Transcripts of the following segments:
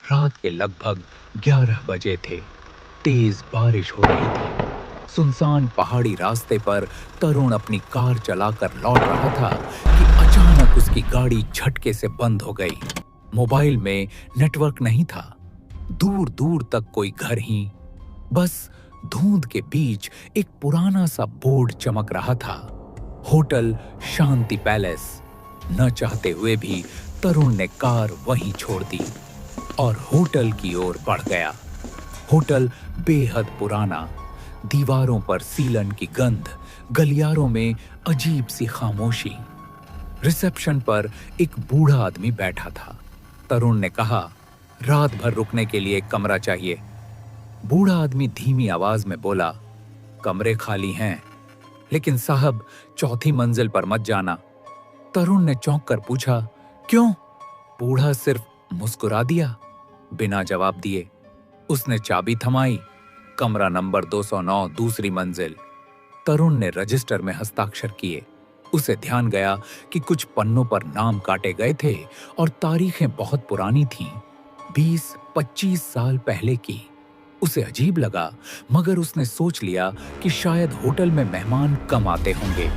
रात के लगभग 11 बजे थे। तेज बारिश हो रही थी। सुनसान पहाड़ी रास्ते पर तरुण अपनी कार चलाकर लौट रहा था कि अचानक उसकी गाड़ी झटके से बंद हो गई। मोबाइल में नेटवर्क नहीं था। दूर दूर तक कोई घर ही, बस धुंध के बीच एक पुराना सा बोर्ड चमक रहा था, होटल शांति पैलेस। न चाहते हुए भी तरुण ने कार वहीं छोड़ दी और होटल की ओर बढ़ गया। होटल बेहद पुराना, दीवारों पर सीलन की गंध, गलियारों में अजीब सी खामोशी। रिसेप्शन पर एक बूढ़ा आदमी बैठा था। तरुण ने कहा, रात भर रुकने के लिए एक कमरा चाहिए। बूढ़ा आदमी धीमी आवाज में बोला, कमरे खाली हैं, लेकिन साहब चौथी मंजिल पर मत जाना। तरुण ने चौंक कर पूछा, क्यों? बूढ़ा सिर्फ मुस्कुरा दिया, बिना जवाब दिए। उसने चाबी थमाई, कमरा नंबर 209, दूसरी मंजिल। तरुण ने रजिस्टर में हस्ताक्षर किए। उसे ध्यान गया कि कुछ पन्नों पर नाम काटे गए थे और तारीखें बहुत पुरानी थीं, 20-25 साल पहले की। उसे अजीब लगा, मगर उसने सोच लिया कि शायद होटल में मेहमान कम आते होंगे।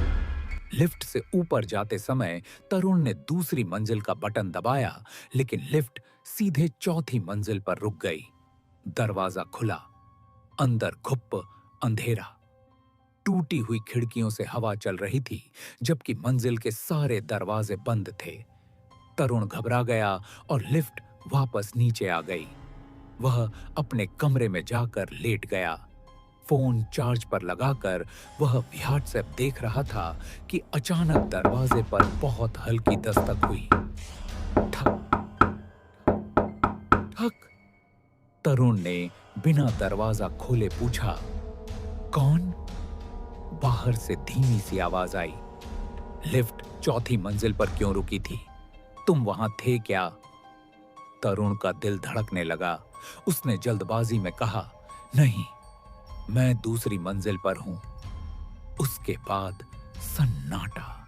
लिफ्ट से ऊपर जाते समय तरुण ने दूसरी मंजिल का बटन दबाया, लेकिन लिफ्ट सीधे चौथी मंजिल पर रुक गई। दरवाजा खुला, अंदर घुप्प अंधेरा। टूटी हुई खिड़कियों से हवा चल रही थी, जबकि मंजिल के सारे दरवाजे बंद थे। तरुण घबरा गया और लिफ्ट वापस नीचे आ गई। वह अपने कमरे में जाकर लेट गया। फोन चार्ज पर लगाकर वह व्हाट्सएप देख रहा था कि अचानक दरवाजे पर बहुत हल्की दस्तक हुई। ठक ठक। तरुण ने बिना दरवाजा खोले पूछा, कौन? बाहर से धीमी सी आवाज आई, लिफ्ट चौथी मंजिल पर क्यों रुकी थी? तुम वहां थे क्या? तरुण का दिल धड़कने लगा। उसने जल्दबाजी में कहा, नहीं, मैं दूसरी मंजिल पर हूं। उसके बाद सन्नाटा,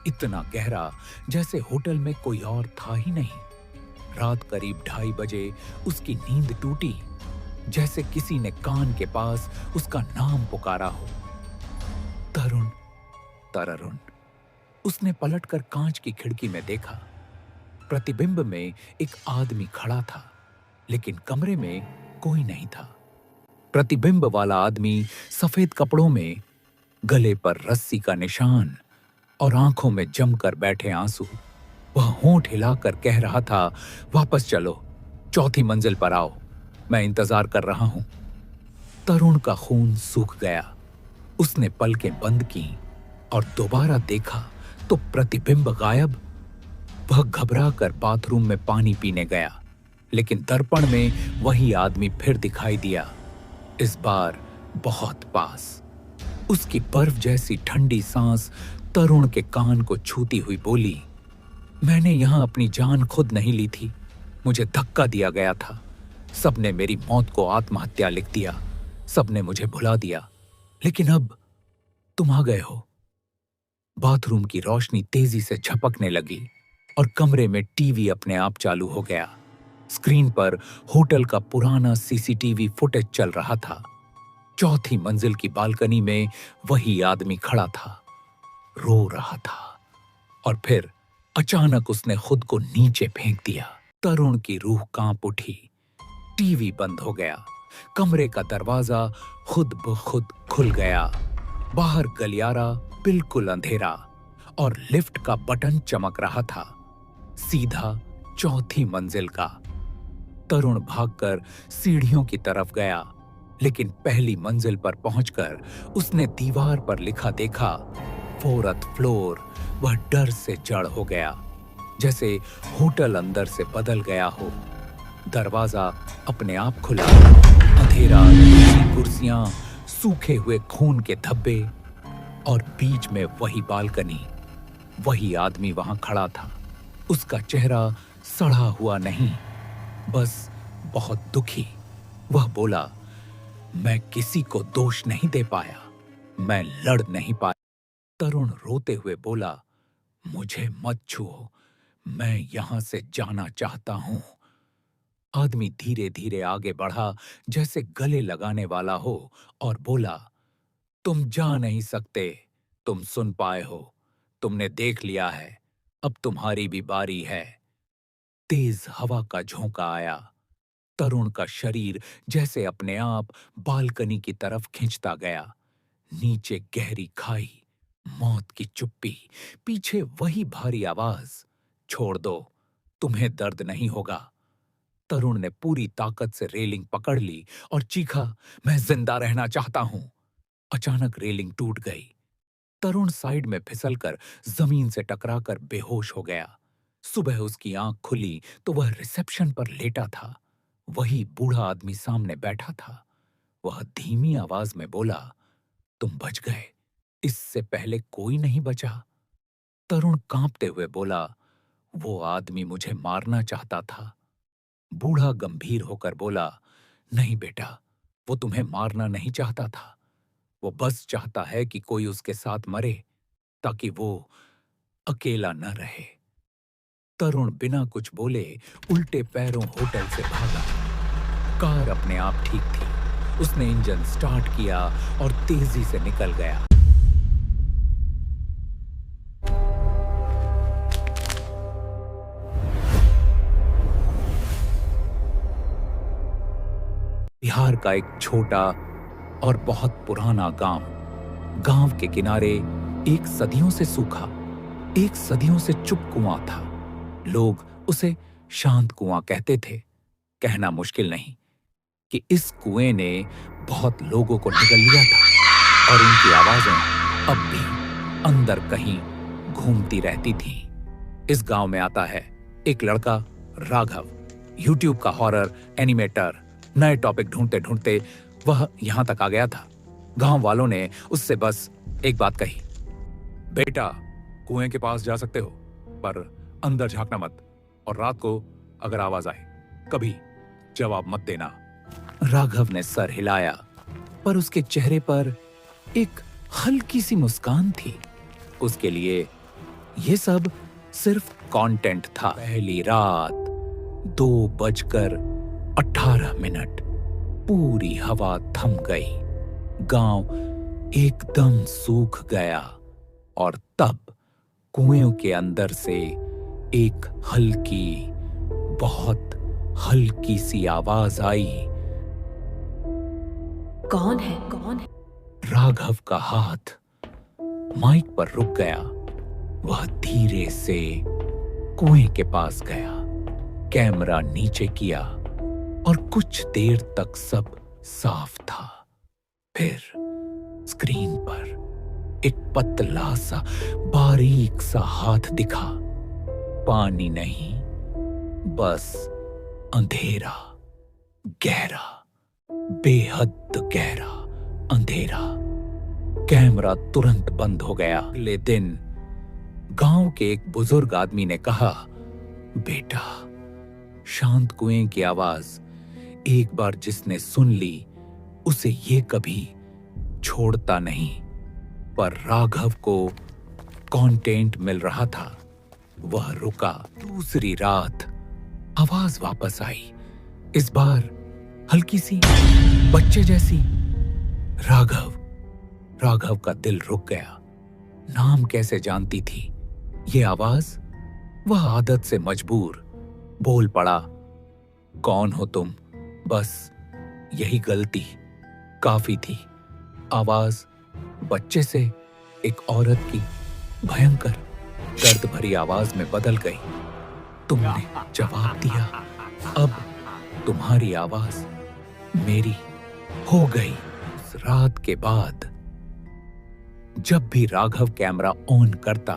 इतना गहरा जैसे होटल में कोई और था ही नहीं। रात करीब 2:30 बजे उसकी नींद टूटी, जैसे किसी ने कान के पास उसका नाम पुकारा हो। तरुण, तररुण। उसने पलटकर कांच की खिड़की में देखा। प्रतिबिंब में एक आदमी खड़ा था, लेकिन कमरे में कोई नहीं था। प्रतिबिंब वाला आदमी सफेद कपड़ों में, गले पर रस्सी का निशान और आंखों में जमकर बैठे आंसू। वह होंठ हिलाकर कह रहा था, वापस चलो, चौथी मंजिल पर आओ, मैं इंतजार कर रहा हूं। तरुण का खून सूख गया। उसने पलकें बंद की और दोबारा देखा तो प्रतिबिंब गायब। वह घबरा कर बाथरूम में पानी पीने गया, लेकिन दर्पण में वही आदमी फिर दिखाई दिया, इस बार बहुत पास। उसकी बर्फ जैसी ठंडी सांस तरुण के कान को छूती हुई बोली, मैंने यहां अपनी जान खुद नहीं ली थी, मुझे धक्का दिया गया था। सबने मेरी मौत को आत्महत्या लिख दिया, सबने मुझे भुला दिया, लेकिन अब तुम आ गए हो। बाथरूम की रोशनी तेजी से झपकने लगी और कमरे में टीवी अपने आप चालू हो गया। स्क्रीन पर होटल का पुराना सीसीटीवी फुटेज चल रहा था। चौथी मंजिल की बालकनी में वही आदमी खड़ा था, रो रहा था, और फिर अचानक उसने खुद को नीचे फेंक दिया। तरुण की रूह कांप उठी। टीवी बंद हो गया। कमरे का दरवाजा खुद ब खुद खुल गया। बाहर गलियारा बिल्कुल अंधेरा और लिफ्ट का बटन चमक रहा था, सीधा चौथी मंजिल का। तरुण भागकर सीढ़ियों की तरफ गया, लेकिन पहली मंजिल पर पहुंचकर उसने दीवार पर लिखा देखा, 4th फ्लोर। वह डर से जड़ हो गया, जैसे होटल अंदर से बदल गया हो। दरवाजा अपने आप खुला। अंधेरा, कुर्सियां, सूखे हुए खून के धब्बे और बीच में वही बालकनी। वही आदमी वहां खड़ा था। उसका चेहरा सड़ा हुआ नहीं, बस बहुत दुखी। वह बोला, मैं किसी को दोष नहीं दे पाया, मैं लड़ नहीं पाया। तरुण रोते हुए बोला, मुझे मत छुओ, मैं यहां से जाना चाहता हूं। आदमी धीरे धीरे आगे बढ़ा, जैसे गले लगाने वाला हो, और बोला, तुम जा नहीं सकते। तुम सुन पाए हो। तुमने देख लिया है। अब तुम्हारी भी बारी है। तेज हवा का झोंका आया। तरुण का शरीर जैसे अपने आप बालकनी की तरफ खिंचता गया। नीचे गहरी खाई, मौत की चुप्पी, पीछे वही भारी आवाज, छोड़ दो, तुम्हें दर्द नहीं होगा। तरुण ने पूरी ताकत से रेलिंग पकड़ ली और चीखा, मैं जिंदा रहना चाहता हूं। अचानक रेलिंग टूट गई। तरुण साइड में फिसलकर जमीन से टकराकर बेहोश हो गया। सुबह उसकी आंख खुली तो वह रिसेप्शन पर लेटा था। वही बूढ़ा आदमी सामने बैठा था। वह धीमी आवाज में बोला, तुम बच गए। इससे पहले कोई नहीं बचा। तरुण कांपते हुए बोला, वो आदमी मुझे मारना चाहता था। बूढ़ा गंभीर होकर बोला, नहीं बेटा, वो तुम्हें मारना नहीं चाहता था। वो बस चाहता है कि कोई उसके साथ मरे, ताकि वो अकेला न रहे। तरुण बिना कुछ बोले उल्टे पैरों होटल से भागा। कार अपने आप ठीक थी। उसने इंजन स्टार्ट किया और तेजी से निकल गया। बिहार का एक छोटा और बहुत पुराना गांव। गांव के किनारे एक सदियों से सूखा, एक सदियों से चुप कुआं था। लोग उसे शांत कुआं कहते थे। कहना मुश्किल नहीं कि इस कुएं ने बहुत लोगों को निगल लिया था और उनकी आवाजें अब भी अंदर कहीं घूमती रहती थीं। इस गांव में आता है एक लड़का, राघव, यूट्यूब का हॉरर एनिमेटर। नए टॉपिक ढूंढते ढूंढते वह यहां तक आ गया था। गांव वालों ने उससे बस एक बात कही, बेटा, कुएं के पास जा सकते हो, पर अंदर झांकना मत, और रात को अगर आवाज आए कभी जवाब मत देना। राघव ने सर हिलाया, पर उसके चेहरे पर एक हल्की सी मुस्कान थी। उसके लिए ये सब सिर्फ कंटेंट था। पहली रात, 2:18। पूरी हवा थम गई। गांव एकदम सूख गया और तब कुएं के अंदर से एक हल्की, बहुत हल्की सी आवाज आई। कौन है? कौन है? राघव का हाथ माइक पर रुक गया। वह धीरे से कुएं के पास गया, कैमरा नीचे किया और कुछ देर तक सब साफ था। फिर स्क्रीन पर एक पतला सा, बारीक सा हाथ दिखा। पानी नहीं, बस अंधेरा, गहरा, बेहद गहरा अंधेरा। कैमरा तुरंत बंद हो गया। अगले दिन गांव के एक बुजुर्ग आदमी ने कहा, बेटा, शांत कुएं की आवाज एक बार जिसने सुन ली उसे ये कभी छोड़ता नहीं। पर राघव को कंटेंट मिल रहा था। वह रुका। दूसरी रात आवाज वापस आई। इस बार हल्की सी, बच्चे जैसी। राघव का दिल रुक गया। नाम कैसे जानती थी ये आवाज? वह आदत से मजबूर बोल पड़ा, कौन हो तुम? बस यही गलती काफी थी। आवाज बच्चे से एक औरत की भयंकर, दर्द भरी आवाज में बदल गई। तुमने जवाब दिया, अब तुम्हारी आवाज मेरी हो गई। उस रात के बाद जब भी राघव कैमरा ऑन करता,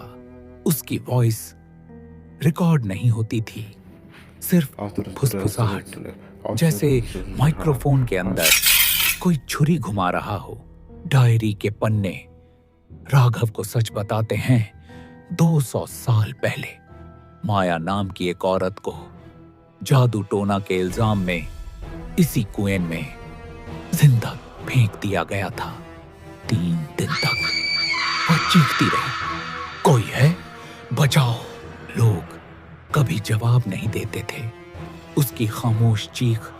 उसकी वॉइस रिकॉर्ड नहीं होती थी, सिर्फ फुसफुसाहट, जैसे माइक्रोफोन के अंदर कोई छुरी घुमा रहा हो। डायरी के पन्ने राघव को सच बताते हैं, 200 साल पहले माया नाम की एक औरत को जादू टोना के इल्जाम में इसी कुएं में जिंदा फेंक दिया गया था। 3 दिन तक वो चीखती रही, कोई है, बचाओ। लोग कभी जवाब नहीं देते थे। उसकी खामोश चीख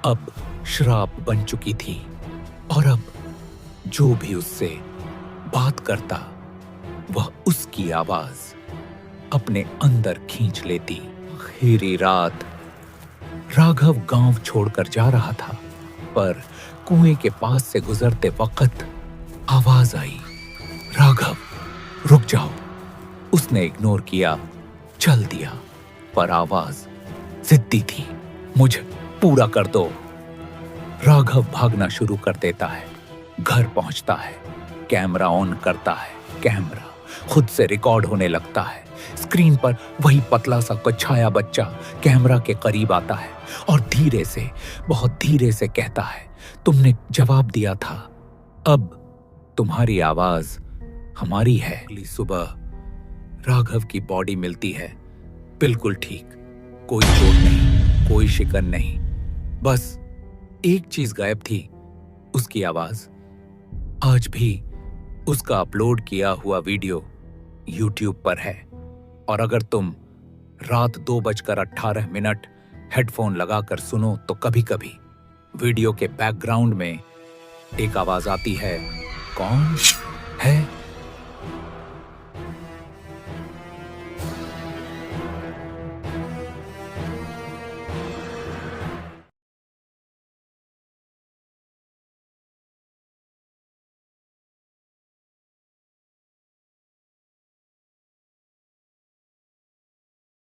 अब श्राप बन चुकी थी और अब जो भी उससे बात करता वह उसकी आवाज अपने अंदर खींच लेती। आखिरी रात राघव गांव छोड़कर जा रहा था, पर कुएं के पास से गुजरते वक्त आवाज आई, राघव रुक जाओ। उसने इग्नोर किया, चल दिया, पर आवाज जिद्दी थी, मुझे पूरा कर दो। राघव भागना शुरू कर देता है, घर पहुंचता है, कैमरा ऑन करता है। कैमरा खुद से रिकॉर्ड होने लगता है। स्क्रीन पर वही पतला सा कछाया बच्चा कैमरा के करीब आता है और धीरे से, बहुत धीरे से कहता है, तुमने जवाब दिया था, अब तुम्हारी आवाज हमारी है। अगली सुबह राघव की बॉडी मिलती है, बिल्कुल ठीक, कोई चोट नहीं, कोई शिकन नहीं, बस एक चीज गायब थी, उसकी आवाज। आज भी उसका अपलोड किया हुआ वीडियो YouTube पर है, और अगर तुम रात 2:18 हेडफोन लगाकर सुनो तो कभी कभी वीडियो के बैकग्राउंड में एक आवाज आती है, कौन?